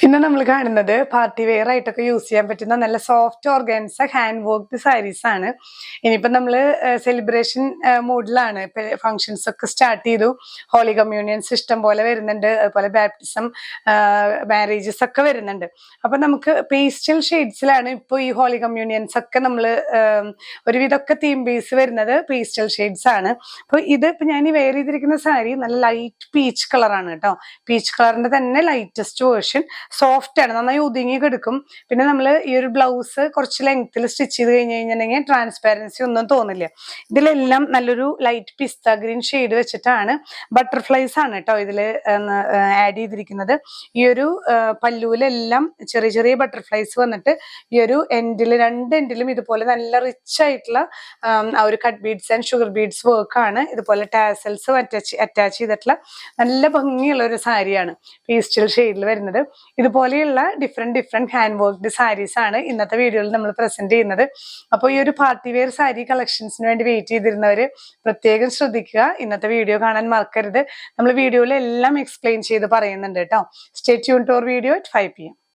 ഇന്ന് നമ്മൾ കാണുന്നത് പാർട്ടി വെയർ ആയിട്ടൊക്കെ യൂസ് ചെയ്യാൻ പറ്റുന്ന നല്ല soft organza hand worked saris ആണ്. ഇനിയിപ്പോൾ നമ്മൾ സെലിബ്രേഷൻ മൂഡിലാണ്. ഇപ്പൊ ഫംഗ്ഷൻസ് ഒക്കെ സ്റ്റാർട്ട് ചെയ്തു. ഹോളി കമ്മ്യൂണിയൻസ് ഇഷ്ടം പോലെ വരുന്നുണ്ട്, അതുപോലെ ബാപ്റ്റിസം, മാരേജസ് ഒക്കെ വരുന്നുണ്ട്. അപ്പൊ നമുക്ക് പേസ്റ്റൽ ഷെയ്ഡ്സിലാണ് ഇപ്പോൾ ഈ ഹോളി കമ്മ്യൂണിയൻസ് ഒക്കെ നമ്മൾ ഒരുവിധമൊക്കെ തീം ബേസ് വരുന്നത് പേസ്റ്റൽ ഷെയ്ഡ്സ് ആണ്. അപ്പോൾ ഇപ്പൊ ഞാൻ ഈ വെയർ ചെയ്തിരിക്കുന്ന സാരി നല്ല ലൈറ്റ് പീച്ച് കളറാണ് കേട്ടോ. പീച്ച് കളറിന്റെ തന്നെ ലൈറ്റസ്റ്റ് വേർഷൻ. സോഫ്റ്റ് ആണ്, നന്നായി ഒതുങ്ങി കിടക്കും. പിന്നെ നമ്മൾ ഈ ഒരു ബ്ലൗസ് കുറച്ച് ലെങ്ത്തിൽ സ്റ്റിച്ച് ചെയ്ത് കഴിഞ്ഞിട്ടുണ്ടെങ്കിൽ ട്രാൻസ്പാരൻസി ഒന്നും തോന്നില്ല. ഇതിലെല്ലാം നല്ലൊരു ലൈറ്റ് പിസ്ത ഗ്രീൻ ഷെയ്ഡ് വെച്ചിട്ടാണ് ബട്ടർഫ്ലൈസ് ആണ് കേട്ടോ ഇതിൽ ആഡ് ചെയ്തിരിക്കുന്നത്. ഈ ഒരു പല്ലുവിലെല്ലാം ചെറിയ ചെറിയ ബട്ടർഫ്ലൈസ് വന്നിട്ട് ഈ ഒരു രണ്ട് എൻഡിലും ഇതുപോലെ നല്ല റിച്ച് ആയിട്ടുള്ള ആ ഒരു cut beads and sugar beads വർക്കാണ്. ഇതുപോലെ ടാസൽസ് അറ്റാച്ച് ചെയ്തിട്ടുള്ള നല്ല ഭംഗിയുള്ള ഒരു സാരിയാണ് പേസ്റ്റൽ ഷെയ്ഡിൽ വരുന്നത്. ഇതുപോലെയുള്ള ഡിഫറെന്റ് ഹാൻഡ് വർക്ക്ഡ് സാരീസ് ആണ് ഇന്നത്തെ വീഡിയോയിൽ നമ്മൾ പ്രസന്റ് ചെയ്യുന്നത്. അപ്പോൾ ഈ ഒരു പാർട്ടി വെയർ സാരി കളക്ഷൻസിന് വേണ്ടി വെയിറ്റ് ചെയ്തിരുന്നവര് പ്രത്യേകം ശ്രദ്ധിക്കുക. ഇന്നത്തെ വീഡിയോ കാണാൻ മറക്കരുത്. നമ്മൾ വീഡിയോയിൽ എല്ലാം എക്സ്പ്ലെയിൻ ചെയ്ത് പറയുന്നുണ്ട് കേട്ടോ. Stay tune to our video at 5 PM.